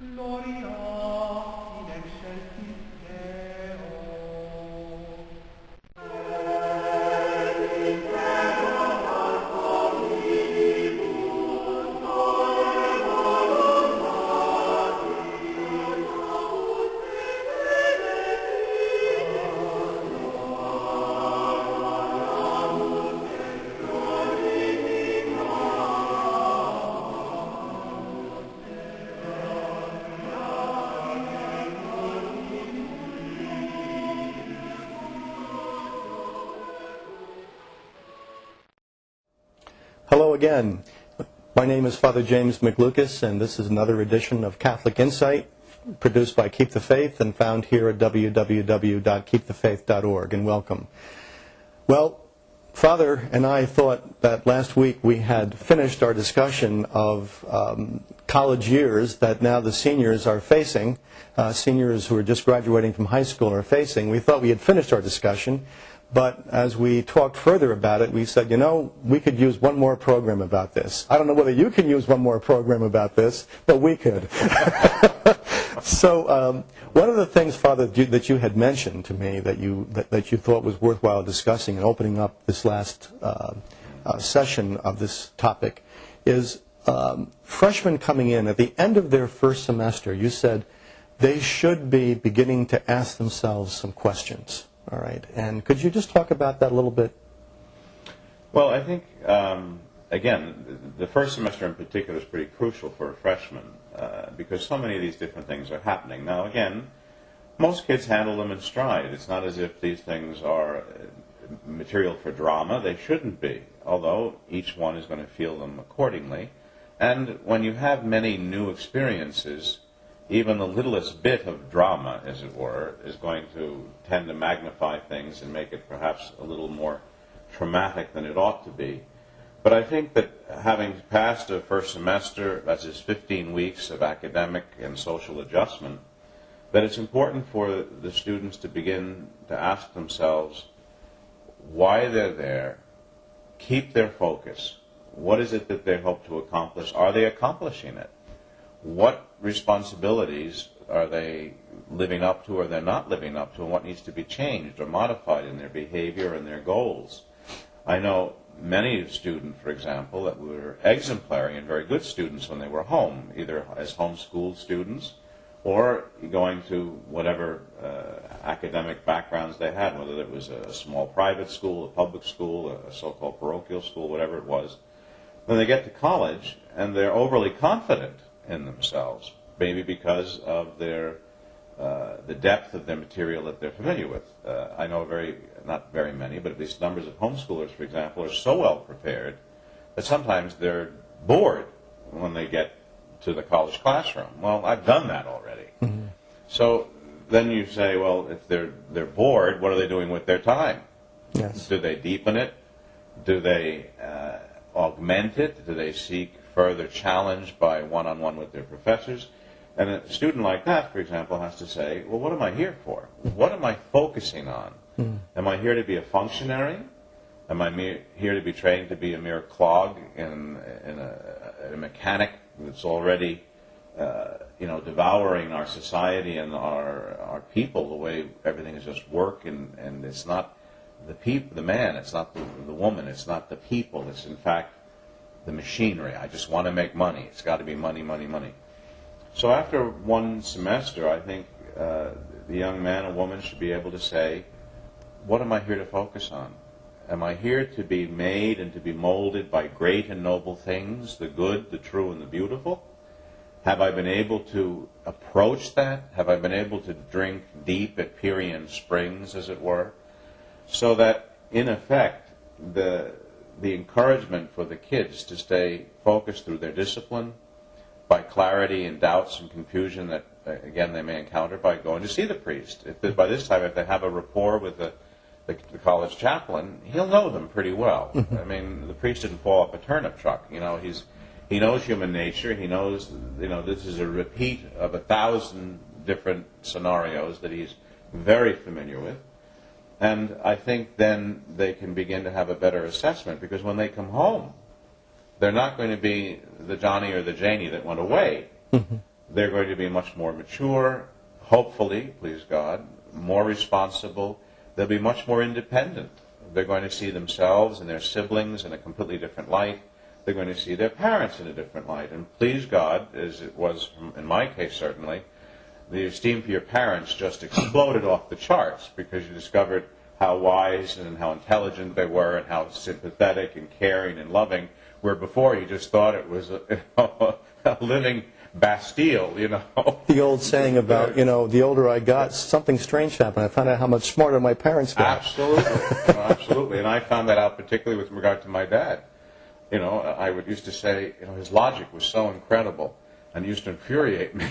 Gloria in excelsis Deo. Hello again. My name is Father James McLucas, and this is another edition of Catholic Insight, produced by Keep the Faith and found here at www.keepthefaith.org. And welcome. Well, Father and I thought that last week we had finished our discussion of college years that now the seniors are facing, seniors who are just graduating from high school are facing. We thought we had finished our discussion. But as we talked further about it, we said, you know, we could use one more program about this. I don't know whether you can use one more program about this, but we could. So one of the things, Father, that you had mentioned to me that you thought was worthwhile discussing and opening up this last session of this topic is freshmen coming in at the end of their first semester. You said they should be beginning to ask themselves some questions. All right, and could you just talk about that a little bit? Well, I think, again, the first semester in particular is pretty crucial for a freshman because so many of these different things are happening. Now, again, most kids handle them in stride. It's not as if these things are material for drama. They shouldn't be, although each one is going to feel them accordingly. And when you have many new experiences, even the littlest bit of drama, as it were, is going to tend to magnify things and make it perhaps a little more traumatic than it ought to be. But I think that having passed a first semester, that is 15 weeks of academic and social adjustment, that it's important for the students to begin to ask themselves why they're there, keep their focus. What is it that they hope to accomplish? Are they accomplishing it? What responsibilities are they living up to or they're not living up to, and what needs to be changed or modified in their behavior and their goals? I know many students, for example, that were exemplary and very good students when they were home, either as homeschooled students or going to whatever academic backgrounds they had, whether it was a small private school, a public school, a so-called parochial school, whatever it was. Then they get to college and they're overly confident in themselves, maybe because of their the depth of their material that they're familiar with. I know not very many, but at least numbers of homeschoolers, for example, are so well prepared that sometimes they're bored when they get to the college classroom. Well, I've done that already. Mm-hmm. So then you say, well, if they're bored, what are they doing with their time? Yes. Do they deepen it? Do they augment it? Do they seek further challenge by one-on-one with their professors? And a student like that, for example, has to say, well, what am I here for? What am I focusing on? Mm. Am I here to be a functionary? Am I here to be trained to be a mere clog in a mechanic that's already devouring our society and our people the way everything is just work, and it's not the man, it's not the woman, it's not the people, it's in fact the machinery. I just want to make money. It's got to be money, money, money. So after one semester, I think the young man or woman should be able to say, what am I here to focus on? Am I here to be made and to be molded by great and noble things, the good, the true, and the beautiful? Have I been able to approach that? Have I been able to drink deep at Pierian springs, as it were? So that, in effect, the encouragement for the kids to stay focused through their discipline, by clarity and doubts and confusion that, again, they may encounter by going to see the priest. By this time, if they have a rapport with the college chaplain, he'll know them pretty well. Mm-hmm. I mean, the priest didn't fall off a turnip truck. You know, he knows human nature. He knows, this is a repeat of 1,000 different scenarios that he's very familiar with. And I think then they can begin to have a better assessment, because when they come home, they're not going to be the Johnny or the Janie that went away. Mm-hmm. they're going to be much more mature, hopefully, please God, more responsible. They'll be much more independent. They're going to see themselves and their siblings in a completely different light. They're going to see their parents in a different light. And please God, as it was in my case certainly, the esteem for your parents just exploded off the charts because you discovered how wise and how intelligent they were and how sympathetic and caring and loving, where before you just thought it was a living Bastille, you know. The old saying about, you know, the older I got, something strange happened. I found out how much smarter my parents got. Absolutely. Absolutely. And I found that out particularly with regard to my dad. You know, I used to say, you know, his logic was so incredible and it used to infuriate me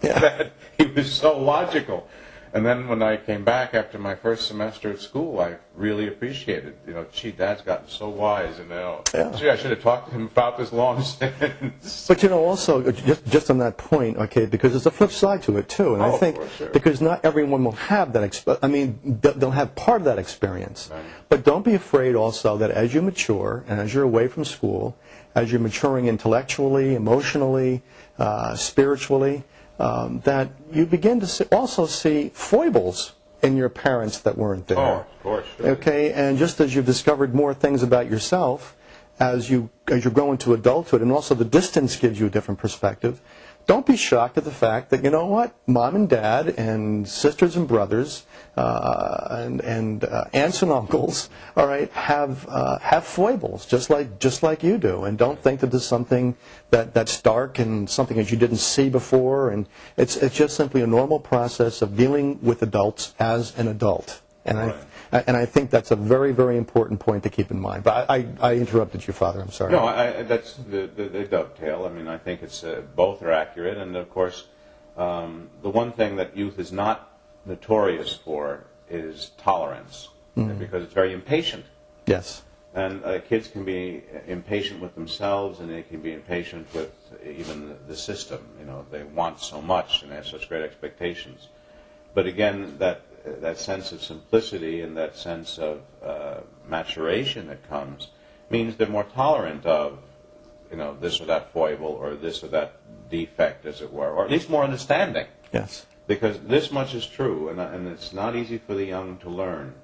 that he was so logical. And then when I came back after my first semester at school, I really appreciated, you know, gee, Dad's gotten so wise, and gee, I should have talked to him about this long since. But, you know, also, just on that point, okay, because there's a flip side to it, too. And I think, sure. because not everyone will have that, they'll have part of that experience. Right. But don't be afraid also that as you mature, and as you're away from school, as you're maturing intellectually, emotionally, spiritually, that you begin to also see foibles in your parents that weren't there. Oh, of course. Sure. Okay, and just as you've discovered more things about yourself as you grow into adulthood, and also the distance gives you a different perspective, don't be shocked at the fact that, you know what, mom and dad and sisters and brothers and aunts and uncles, all right, have foibles just like you do, and don't think that there's something that's dark and something that you didn't see before, and it's just simply a normal process of dealing with adults as an adult. And right. I think that's a very, very important point to keep in mind. But I interrupted you, Father. I'm sorry. No, that's the dovetail. I mean, I think it's both are accurate, and of course, the one thing that youth is not notorious for is tolerance, because it's very impatient. Yes. And kids can be impatient with themselves, and they can be impatient with even the system. You know, they want so much, and they have such great expectations. But again, that sense of simplicity and that sense of maturation that comes means they're more tolerant of, you know, this or that foible or this or that defect, as it were, or at least more understanding. Yes. Because this much is true, and it's not easy for the young to learn,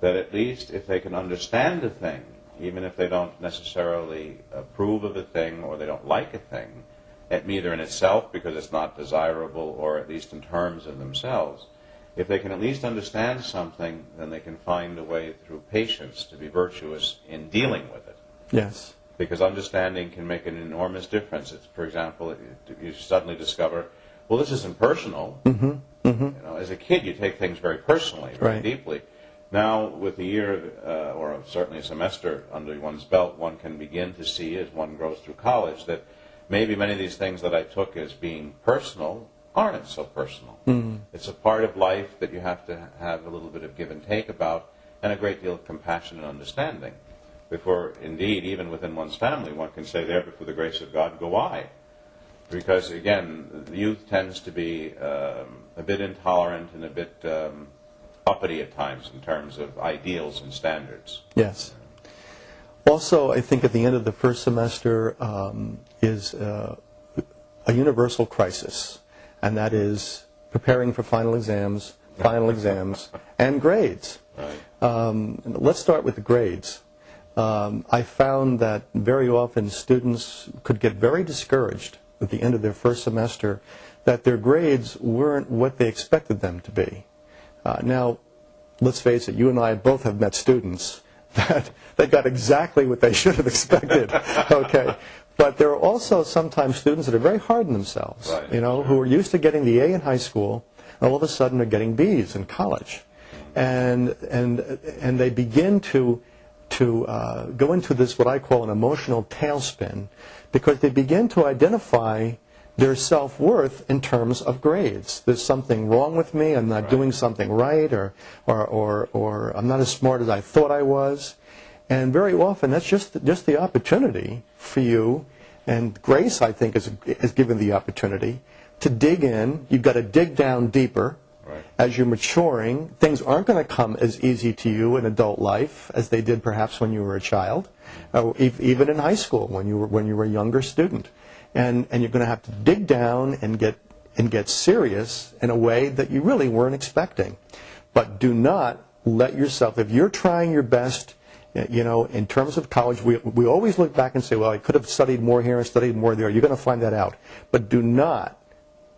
that at least if they can understand a thing, even if they don't necessarily approve of a thing or they don't like a thing, either in itself because it's not desirable or at least in terms of themselves, if they can at least understand something, then they can find a way through patience to be virtuous in dealing with it. Yes. Because understanding can make an enormous difference. It's, for example, you suddenly discover, well, this isn't personal. Mm-hmm. Mm-hmm. You know, as a kid, you take things very personally, very deeply. Now, with a year or certainly a semester under one's belt, one can begin to see, as one grows through college, that maybe many of these things that I took as being personal aren't so personal. Mm. It's a part of life that you have to have a little bit of give and take about, and a great deal of compassion and understanding. Before, indeed, even within one's family, one can say, there, before the grace of God, go I. Because, again, the youth tends to be a bit intolerant and a bit uppity at times in terms of ideals and standards. Yes. Also, I think at the end of the first semester is a universal crisis, and that is preparing for final exams, and grades. Right. Let's start with the grades. I found that very often students could get very discouraged at the end of their first semester that their grades weren't what they expected them to be. Now, let's face it, you and I both have met students that they got exactly what they should have expected. Okay. But there are also sometimes students that are very hard on themselves, right, you know, who are used to getting the A in high school, and all of a sudden are getting B's in college. And they begin to go into this, what I call an emotional tailspin, because they begin to identify their self-worth in terms of grades. There's something wrong with me, I'm not doing something right, or I'm not as smart as I thought I was. And very often that's just the opportunity for you, and grace, I think, is given the opportunity to dig in. You've got to dig down deeper. Right. As you're maturing. Things aren't going to come as easy to you in adult life as they did perhaps when you were a child, even in high school when you were a younger student. and you're going to have to dig down and get serious in a way that you really weren't expecting. But do not let yourself, if you're trying your best, in terms of college, we always look back and say, well, I could have studied more here and studied more there. You're going to find that out. But do not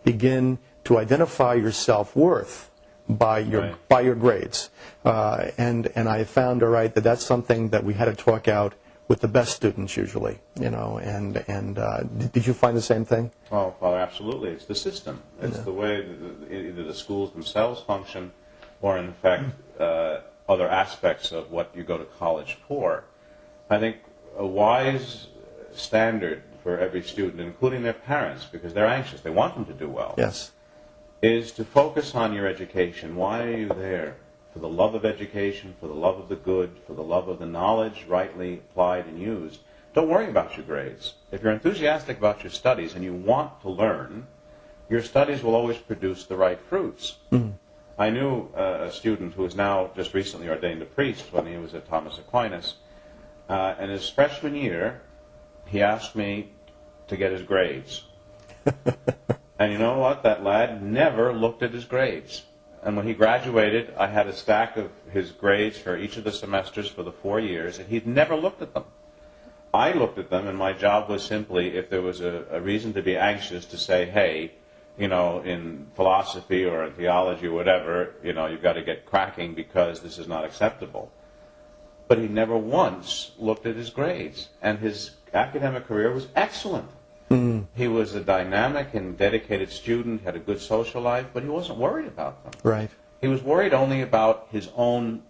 begin to identify your self-worth by your grades. And I found, all right, that's something that we had to talk out with the best students usually, did you find the same thing? Well, absolutely. It's the system. It's the way either the schools themselves function or, in fact, other aspects of what you go to college for. I think a wise standard for every student, including their parents, because they're anxious, they want them to do well, yes, is to focus on your education. Why are you there? For the love of education, for the love of the good, for the love of the knowledge rightly applied and used. Don't worry about your grades. If you're enthusiastic about your studies and you want to learn, your studies will always produce the right fruits. Mm-hmm. I knew a student who is now just recently ordained a priest when he was at Thomas Aquinas. And his freshman year, he asked me to get his grades. And you know what? That lad never looked at his grades. And when he graduated, I had a stack of his grades for each of the semesters for the 4 years, and he'd never looked at them. I looked at them, and my job was simply, if there was a reason to be anxious, to say, hey, in philosophy or in theology or whatever, you've got to get cracking because this is not acceptable. But he never once looked at his grades, and his academic career was excellent. Mm-hmm. He was a dynamic and dedicated student, had a good social life, but he wasn't worried about them. Right. He was worried only about his own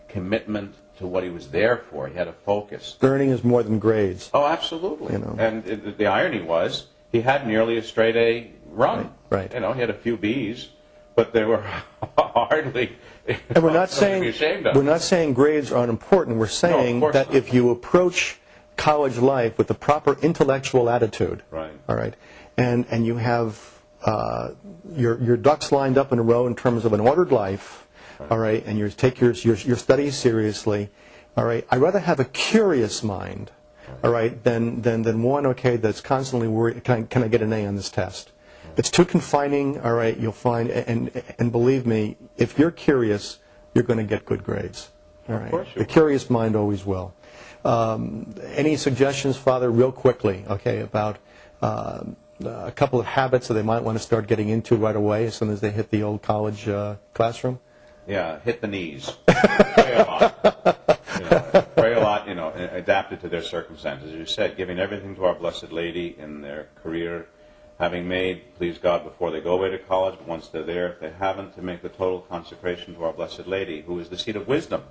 commitment to what he was there for. He had a focus. Learning is more than grades. Oh, absolutely. And the irony was, he had nearly a straight A run. Right. He had a few B's, but they were hardly. And we're not saying grades are unimportant. We're saying that if you approach college life with the proper intellectual attitude, right, all right, and you have your ducks lined up in a row in terms of an ordered life, right, all right, and you take your studies seriously, all right. I'd rather have a curious mind, all right, than one, okay, that's constantly worried, can I get an A on this test? It's too confining, all right, you'll find, and believe me, if you're curious, you're going to get good grades. All right. Of course you the curious mind always will. Any suggestions, Father, real quickly, okay, about a couple of habits that they might want to start getting into right away as soon as they hit the old college classroom? Yeah, hit the knees. Pray a lot. Pray a lot, adapted to their circumstances. As you said, giving everything to our Blessed Lady in their career, having made, please God, before they go away to college, but once they're there, if they haven't, to make the total consecration to our Blessed Lady, who is the seat of wisdom,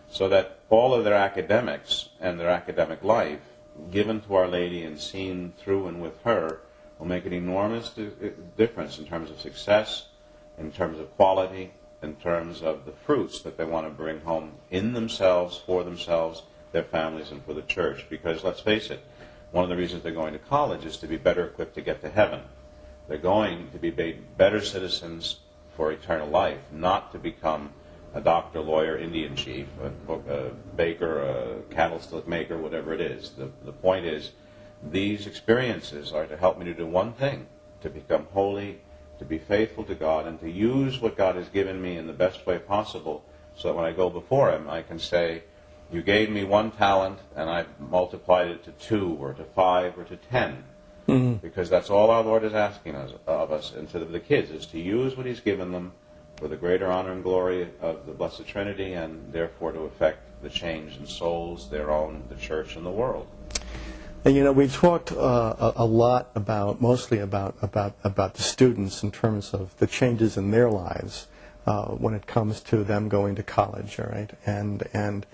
so that all of their academics and their academic life, given to Our Lady and seen through and with her, will make an enormous difference in terms of success, in terms of quality, in terms of the fruits that they want to bring home in themselves, for themselves, their families, and for the church. Because, let's face it, one of the reasons they're going to college is to be better equipped to get to heaven. They're going to be made better citizens for eternal life, not to become a doctor, lawyer, Indian chief, a baker, a candlestick maker, whatever it is. The point is, these experiences are to help me to do one thing, to become holy, to be faithful to God, and to use what God has given me in the best way possible, so that when I go before Him, I can say, you gave me 1 talent, and I've multiplied it to 2, or to 5, or to 10. Mm-hmm. Because that's all our Lord is asking of us, and to the kids, is to use what He's given them for the greater honor and glory of the Blessed Trinity, and therefore to affect the change in souls, their own, the church, and the world. And we talked a lot mostly about the students in terms of the changes in their lives when it comes to them going to college, all right? And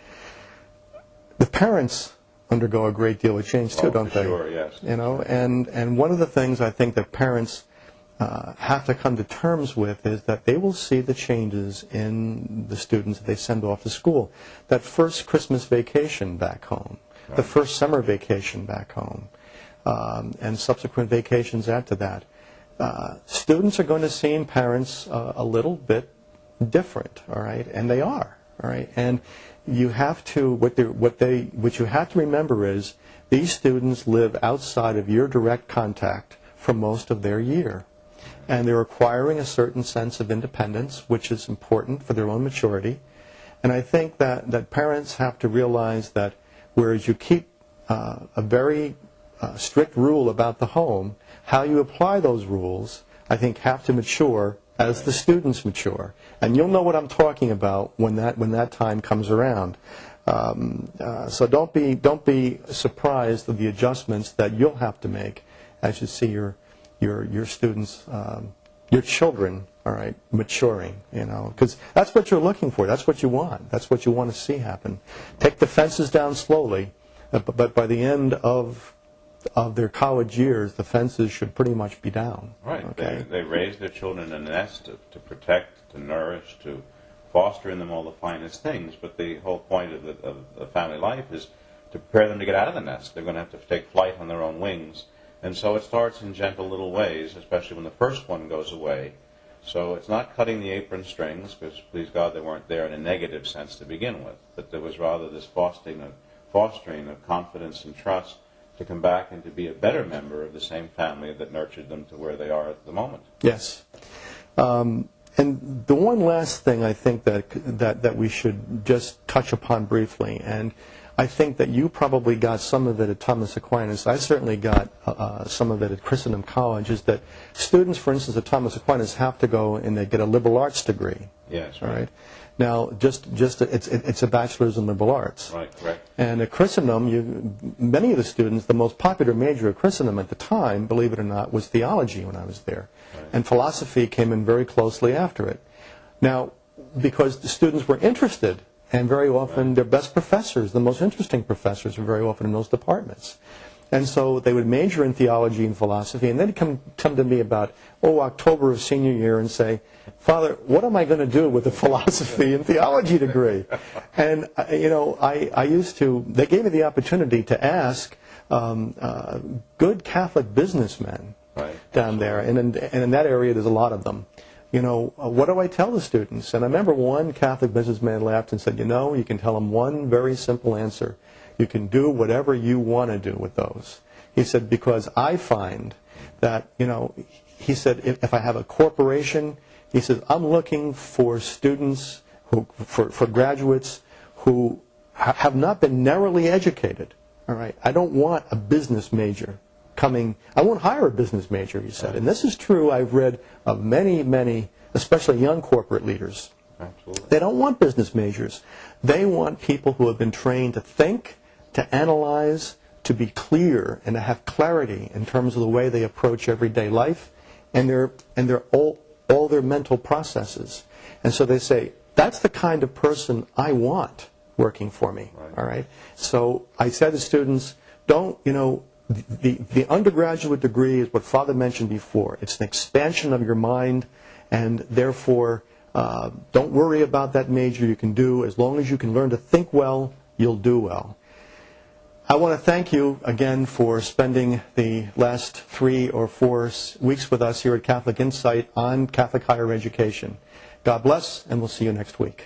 the parents undergo a great deal of change too, don't they? Sure, yes. And one of the things I think that parents have to come to terms with is that they will see the changes in the students that they send off to school. That first Christmas vacation back home, right, the first summer vacation back home, and subsequent vacations after that. Students are going to see parents a little bit different, all right, and they are, all right. And you have to what you have to remember is these students live outside of your direct contact for most of their year. And they're acquiring a certain sense of independence, which is important for their own maturity. And I think that parents have to realize that whereas you keep a very strict rule about the home, how you apply those rules, I think, have to mature as the students mature. And you'll know what I'm talking about when that time comes around. So don't be surprised of the adjustments that you'll have to make as you see your students, your children, all right, maturing, because that's what you're looking for. That's what you want. That's what you want to see happen. Take the fences down slowly, but by the end of their college years, the fences should pretty much be down. Right. Okay? They raise their children in a nest to protect, to nourish, to foster in them all the finest things. But the whole point of the family life is to prepare them to get out of the nest. They're going to have to take flight on their own wings. And so it starts in gentle little ways, especially when the first one goes away. So it's not cutting the apron strings, because, please God, they weren't there in a negative sense to begin with. But there was rather this fostering of confidence and trust to come back and to be a better member of the same family that nurtured them to where they are at the moment. Yes. And the one last thing I think that we should just touch upon briefly, and I think that you probably got some of it at Thomas Aquinas. I certainly got some of it at Christendom College, is that students, for instance, at Thomas Aquinas have to go and they get a liberal arts degree. Yes, right. Right. All right? Now, it's a bachelor's in liberal arts. Right, correct. And at Christendom, many of the students, the most popular major at Christendom at the time, believe it or not, was theology when I was there. Right. And philosophy came in very closely after it. Now, because the students were interested, and very often their best professors, the most interesting professors, were very often in those departments. And so they would major in theology and philosophy, and then come to me about, October of senior year and say, Father, what am I going to do with a philosophy and theology degree? And, I used to, they gave me the opportunity to ask good Catholic businessmen down there, and in that area there's a lot of them. What do I tell the students? And I remember one Catholic businessman laughed and said, you can tell them one very simple answer. You can do whatever you want to do with those. He said, because I find that, he said, if I have a corporation, he says, I'm looking for students, for graduates who have not been narrowly educated. All right, I don't want a business major coming. I won't hire a business major, he said. And this is true, I've read of many, especially young corporate leaders. Absolutely. They don't want business majors. They want people who have been trained to think, to analyze, to be clear, and to have clarity in terms of the way they approach everyday life and all their mental processes. And so they say, that's the kind of person I want working for me. Right. All right. So I said to students, the undergraduate degree is what Father mentioned before. It's an expansion of your mind, and therefore don't worry about that major. You can do, as long as you can learn to think well, you'll do well. I want to thank you again for spending the last 3 or 4 weeks with us here at Catholic Insight on Catholic higher education. God bless, and we'll see you next week.